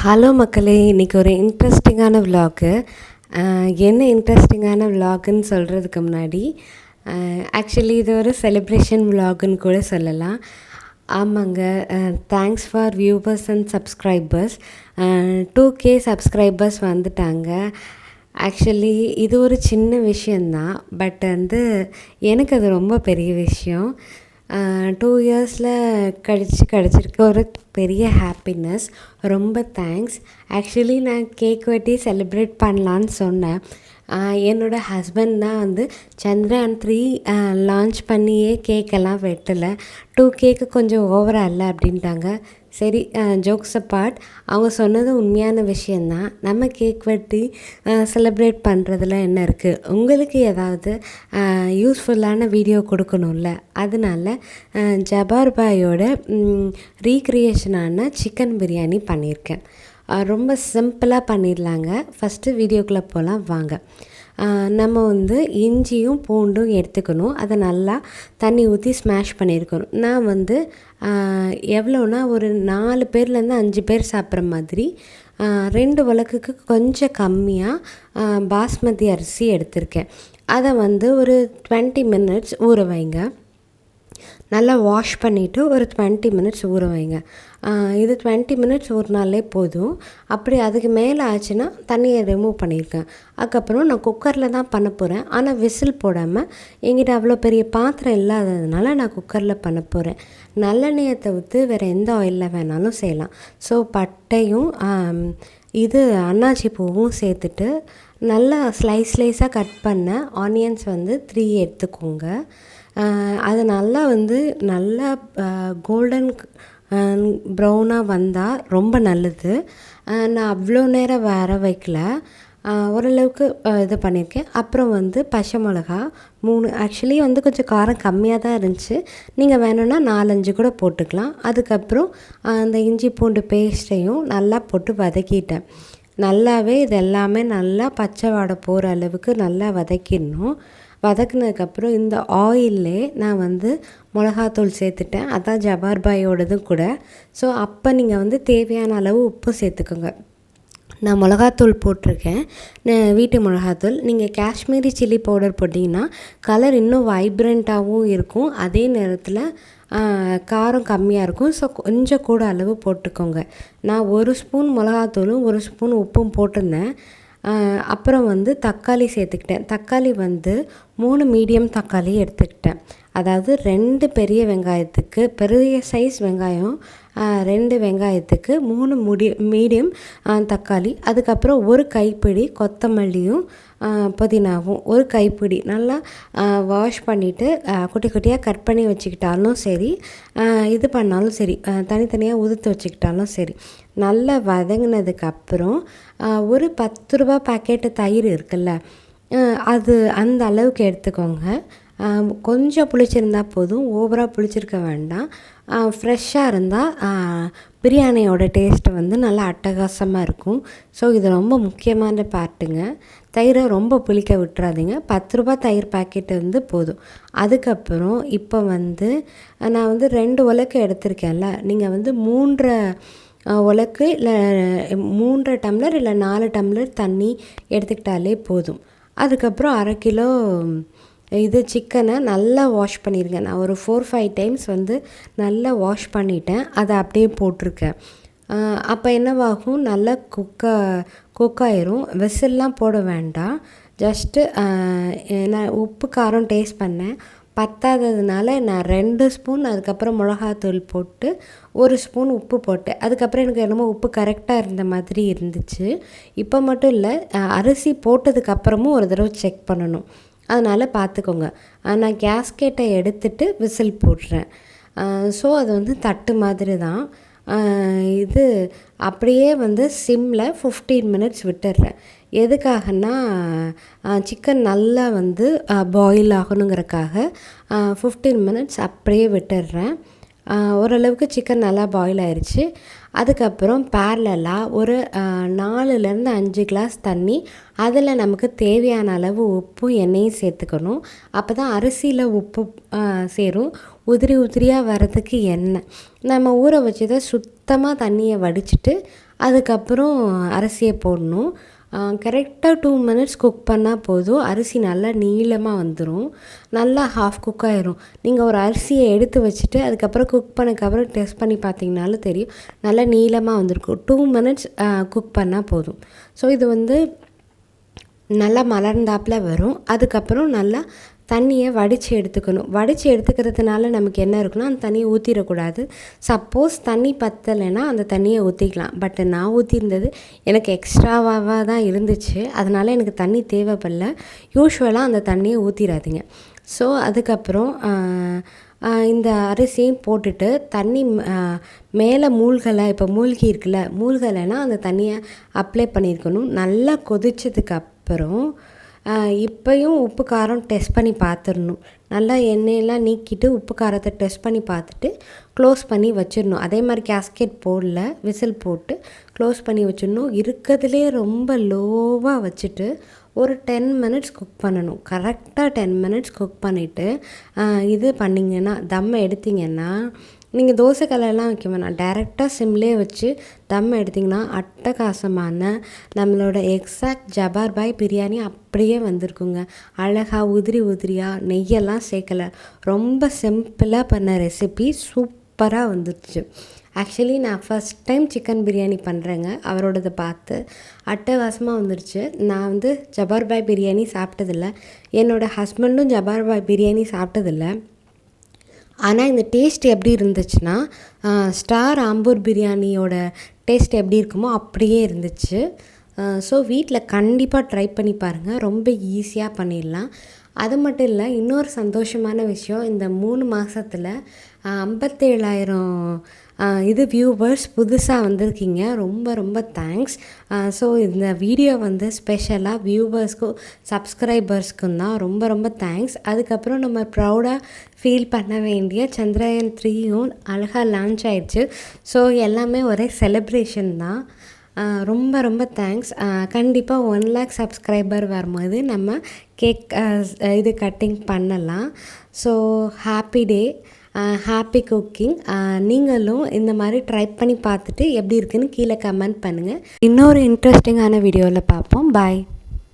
Hello மக்களே, இன்றைக்கி ஒரு இன்ட்ரெஸ்டிங்கான விலாகு. என்ன இன்ட்ரெஸ்டிங்கான விலாகுன்னு சொல்கிறதுக்கு முன்னாடி ஆக்சுவலி இது ஒரு செலிப்ரேஷன் விலாகுன்னு கூட சொல்லலாம். ஆமாங்க, thanks for viewers and subscribers. 2K subscribers வந்துட்டாங்க. ஆக்சுவலி இது ஒரு சின்ன விஷயந்தான், பட் எனக்கு அது ரொம்ப பெரிய விஷயம். 2 இயர்ஸில் கிடச்சிருக்க ஒரு பெரிய ஹாப்பினஸ். ரொம்ப தேங்க்ஸ். ஆக்சுவலி நான் கேக் வெட்டி செலிப்ரேட் பண்ணலான்னு சொன்னேன். என்னோடய ஹஸ்பண்ட் தான் சந்திரயான் 3 லான்ச் பண்ணியே கேக்கெல்லாம் வெட்டலை. 2Kக்கு கொஞ்சம் ஓவராக இல்லை அப்படின்ட்டாங்க. சரி, ஜோக்ஸ் அப்பார்ட், அவங்க சொன்னது உண்மையான விஷயந்தான். நம்ம கேக் வெட்டி செலிப்ரேட் பண்ணுறதுல என்ன இருக்குது? உங்களுக்கு ஏதாவது யூஸ்ஃபுல்லான வீடியோ கொடுக்கணும்ல, அதனால ஜபார் பாயோட ரீக்ரியேஷனான சிக்கன் பிரியாணி பண்ணியிருக்கேன். ரொம்ப சிம்பிளாக பண்ணிடலாங்க. ஃபஸ்ட்டு வீடியோக்குள்ளே போகலாம் வாங்க. நம்ம இஞ்சியும் பூண்டும் எடுத்துக்கணும். அதை நல்லா தண்ணி ஊற்றி ஸ்மாஷ் பண்ணியிருக்கணும். நான் எவ்வளோனா ஒரு 4 பேர்லேருந்து 5 பேர் சாப்பிட்ற மாதிரி 2 விளக்குக்கு கொஞ்சம் கம்மியாக பாஸ்மதி அரிசி எடுத்திருக்கேன். அதை ஒரு 20 மினிட்ஸ் ஊற வைங்க. நல்லா வாஷ் பண்ணிவிட்டு ஒரு 20 மினிட்ஸ் ஊற வைங்க. இது 20 மினிட்ஸ் ஊறினாலே போதும். அப்படி அதுக்கு மேலே ஆச்சுன்னா தண்ணியை ரிமூவ் பண்ணியிருக்கேன். அதுக்கப்புறம் நான் குக்கரில் தான் பண்ண போகிறேன். ஆனால் விசில் போடாமல், என்கிட்ட அவ்வளோ பெரிய பாத்திரம் இல்லாததுனால நான் குக்கரில் பண்ண போகிறேன். நல்லெண்ணெயை தவிர்த்து வேறு எந்த ஆயிலில் வேணாலும் செய்யலாம். ஸோ பட்டையும் அன்னாச்சி பூவும் சேர்த்துட்டு நல்லா ஸ்லைஸாக கட் பண்ண ஆனியன்ஸ் 3 எடுத்துக்கோங்க. அது நல்லா நல்லா கோல்டன் ப்ரௌனாக வந்தால் ரொம்ப நல்லது. நான் அவ்வளோ நேரம் வர வைக்கல, ஓரளவுக்கு இது பண்ணியிருக்கேன். அப்புறம் பச்சை மிளகா 3. ஆக்சுவலி கொஞ்சம் காரம் கம்மியாக தான் இருந்துச்சு. நீங்கள் வேணும்னா 4-5 கூட போட்டுக்கலாம். அதுக்கப்புறம் அந்த இஞ்சி பூண்டு பேஸ்ட்டையும் நல்லா போட்டு வதக்கிட்டேன். நல்லாவே இது எல்லாமே நல்லா பச்சை வாடை போகிற அளவுக்கு நல்லா வதக்கிடணும். வதக்குனதுக்கப்புறம் இந்த ஆயிலே நான் மிளகாத்தூள் சேர்த்துட்டேன். அதான் ஜபார் பாயோடதும் கூட. ஸோ அப்போ நீங்கள் தேவையான அளவு உப்பு சேர்த்துக்கோங்க. நான் மிளகாத்தூள் போட்டிருக்கேன், வீட்டு மிளகாத்தூள். நீங்கள் காஷ்மீரி சில்லி பவுடர் போட்டிங்கன்னா கலர் இன்னும் வைப்ரண்ட்டாகவும் இருக்கும், அதே நேரத்தில் காரம் கம்மியாக இருக்கும். ஸோ கொஞ்சம் கூட அளவு போட்டுக்கோங்க. நான் 1 ஸ்பூன் மிளகாத்தூளும் 1 ஸ்பூன் உப்பும் போட்டிருந்தேன். அப்புறம் தக்காளி சேர்த்துக்கிட்டேன். தக்காளி 3 மீடியம் தக்காளி எடுத்துக்கிட்டேன். அதாவது 2 பெரிய வெங்காயத்துக்கு, பெரிய சைஸ் வெங்காயம் 2 வெங்காயத்துக்கு 3 மீடியம் தக்காளி. அதுக்கப்புறம் 1 கைப்பிடி கொத்தமல்லியும் புதினாவும் 1 கைப்பிடி நல்லா வாஷ் பண்ணிவிட்டு குட்டி குட்டியாக கட் பண்ணி வச்சுக்கிட்டாலும் சரி, இது பண்ணாலும் சரி, தனித்தனியாக உதுத்து வச்சுக்கிட்டாலும் சரி. நல்லா வதங்கினதுக்கப்புறம் ஒரு 10 ரூபா பாக்கெட்டு தயிர் இருக்குல்ல, அது அந்த அளவுக்கு எடுத்துக்கோங்க. கொஞ்சம் புளிச்சிருந்தா போதும், ஓவராக புளிச்சிருக்க வேண்டாம். ஃப்ரெஷ்ஷாக இருந்தால் பிரியாணியோட டேஸ்ட்டு நல்லா அட்டகாசமாக இருக்கும். ஸோ இது ரொம்ப முக்கியமான பார்ட்டுங்க. தயிரை ரொம்ப புளிக்க விட்டுறாதீங்க. 10 ரூபா தயிர் பாக்கெட்டு போதும். அதுக்கப்புறம் இப்போ நான் 2 உலக்கு எடுத்திருக்கேன்ல, நீங்கள் 3 உலக்கு இல்லை 3 டம்ளர் இல்லை 4 டம்ளர் தண்ணி எடுத்துக்கிட்டாலே போதும். அதுக்கப்புறம் 1/2 கிலோ சிக்கனை நல்லா வாஷ் பண்ணிடுங்க. நான் ஒரு 4-5 டைம்ஸ் நல்லா வாஷ் பண்ணிட்டேன். அதை அப்படியே போட்டிருக்கேன். அப்போ என்னவாகும், நல்லா குக்காயிரும். விசில்லாம் போட வேண்டாம். ஜஸ்ட்டு நான் உப்பு காரம் டேஸ்ட் பண்ணேன், பத்தாததுனால நான் 2 ஸ்பூன் அதுக்கப்புறம் மிளகாத்தூள் போட்டு 1 ஸ்பூன் உப்பு போட்டேன். அதுக்கப்புறம் எனக்கு என்னமோ உப்பு கரெக்டாக இருந்த மாதிரி இருந்துச்சு. இப்போ மட்டும் இல்லை, அரிசி போட்டதுக்கப்புறமும் ஒரு தடவை செக் பண்ணணும். அதனால் பார்த்துக்கோங்க. நான் கேஸ்கெட்டை எடுத்துகிட்டு விசில் போடுறேன். ஸோ அது தட்டு மாதிரி தான். இது அப்படியே சிம்மில் 15 மினிட்ஸ் விட்டுடுறேன். எதுக்காகன்னா சிக்கன் நல்லா பாயில் ஆகணுங்கிறக்காக 15 மினிட்ஸ் அப்படியே விட்டுடுறேன். ஓரளவுக்கு சிக்கன் நல்லா பாயில் ஆயிடுச்சு. அதுக்கப்புறம் பேரலாக ஒரு 4லேருந்து 5 கிளாஸ் தண்ணி, அதில் நமக்கு தேவையான அளவு உப்பும் எண்ணெயும் சேர்த்துக்கணும். அப்போ தான் அரிசியில் உப்பு சேரும். உதிரியாக வரதுக்கு எண்ணெய் நம்ம ஊற வச்சதை சுத்தமாக தண்ணியை வடிச்சிட்டு அதுக்கப்புறம் அரிசியை போடணும். கரெக்டாக 2 மினிட்ஸ் குக் பண்ணால் போதும். அரிசி நல்லா நீளமாக வந்துடும், நல்லா ஹாஃப் குக் ஆயிரும். நீங்கள் ஒரு அரிசியை எடுத்து வச்சுட்டு அதுக்கப்புறம் குக் பண்ணதுக்கப்புறம் டெஸ்ட் பண்ணி பார்த்தீங்கனாலும் தெரியும், நல்லா நீளமாக வந்திருக்கும். 2 மினிட்ஸ் குக் பண்ணால் போதும். ஸோ இது வந்து நல்லா மலர்ந்தாப்பில் வரும். அதுக்கப்புறம் நல்லா தண்ணியை வடித்து எடுத்துக்கணும். வடித்து எடுத்துக்கிறதுனால நமக்கு என்ன இருக்குன்னா, அந்த தண்ணியை ஊற்றிடக்கூடாது. சப்போஸ் தண்ணி பத்தலைன்னா அந்த தண்ணியை ஊற்றிக்கலாம். பட் நான் ஊற்றிருந்தது எனக்கு எக்ஸ்ட்ராவாக தான் இருந்துச்சு, அதனால் எனக்கு தண்ணி தேவைப்படல. யூஸ்வலாக அந்த தண்ணியை ஊற்றிடாதீங்க. ஸோ அதுக்கப்புறம் இந்த அரிசியும் போட்டுட்டு தண்ணி மேலே மூழ்கலை, இப்போ மூழ்கி இருக்குல்ல, மூழ்கலைன்னா அந்த தண்ணியை அப்ளை பண்ணியிருக்கணும். நல்லா கொதிச்சதுக்கப்புறம் இப்போயும் உப்பு காரம் டெஸ்ட் பண்ணி பார்த்துடணும். நல்லா எண்ணெயெல்லாம் நீக்கிட்டு உப்பு காரத்தை டெஸ்ட் பண்ணி பார்த்துட்டு க்ளோஸ் பண்ணி வச்சிடணும். அதே மாதிரி கேஸ்கெட் போடல, விசில் போட்டு க்ளோஸ் பண்ணி வச்சிடணும். இருக்கிறதுலே ரொம்ப லோவாக வச்சுட்டு ஒரு 10 மினிட்ஸ் குக் பண்ணணும். கரெக்டாக 10 மினிட்ஸ் குக் பண்ணிவிட்டு இது பண்ணிங்கன்னா, தம்மை எடுத்திங்கன்னா, நீங்கள் தோசைக்கல்லாம் வைக்க வேணாம், டைரெக்டாக சிம்லேயே வச்சு தம் எடுத்திங்கன்னா அட்டகாசமான நம்மளோட எக்ஸாக்ட் ஜபார் பாய் பிரியாணி அப்படியே வந்திருக்குங்க. அழகாக உதிரி உதிரியாக, நெய்யெல்லாம் சேர்க்கலை, ரொம்ப சிம்பிளாக பண்ண ரெசிபி சூப்பராக வந்துடுச்சு. ஆக்சுவலி நான் ஃபஸ்ட் டைம் சிக்கன் பிரியாணி பண்ணுறேங்க, அவரோடதை பார்த்து அட்டகாசமாக வந்துடுச்சு. நான் வந்து ஜபார் பாய் பிரியாணி சாப்பிட்டதில்ல, என்னோடய ஹஸ்பண்டும் ஜபார் பாய் பிரியாணி சாப்பிட்டதில்ல. ஆனால் இந்த டேஸ்ட் எப்படி இருந்துச்சுன்னா, ஸ்டார் ஆம்பூர் பிரியாணியோட டேஸ்ட் எப்படி இருக்குமோ அப்படியே இருந்துச்சு. ஸோ வீட்டில் கண்டிப்பாக ட்ரை பண்ணி பாருங்கள், ரொம்ப ஈஸியாக பண்ணிடலாம். அது மட்டும் இல்லை, இன்னொரு சந்தோஷமான விஷயம், இந்த 3 மாதத்தில் 57,000 இது வியூவர்ஸ் புதுசாக வந்திருக்கீங்க. ரொம்ப ரொம்ப தேங்க்ஸ். ஸோ இந்த வீடியோ வந்து ஸ்பெஷலாக வியூவர்ஸ்க்கும் சப்ஸ்கிரைபர்ஸ்க்கும் தான் ரொம்ப ரொம்ப தேங்க்ஸ். அதுக்கப்புறம் நம்ம ப்ரௌடாக ஃபீல் பண்ண வேண்டிய சந்திரயான் 3யும் அழகாக லான்ச் ஆயிடுச்சு. ஸோ எல்லாமே ஒரே செலிப்ரேஷன் தான். ரொம்ப ரொம்ப தேங்க்ஸ். கண்டிப்பாக 1 lakh சப்ஸ்கிரைபர் வரும்போது நம்ம கேக் இது கட்டிங் பண்ணலாம். So happy day, happy cooking. நீங்களும் இந்த மாதிரி ட்ரை பண்ணி பார்த்துட்டு எப்படி இருக்குன்னு கீழே கமெண்ட் பண்ணுங்கள். இன்னொரு இன்ட்ரெஸ்டிங்கான வீடியோவில் பார்ப்போம். பாய்.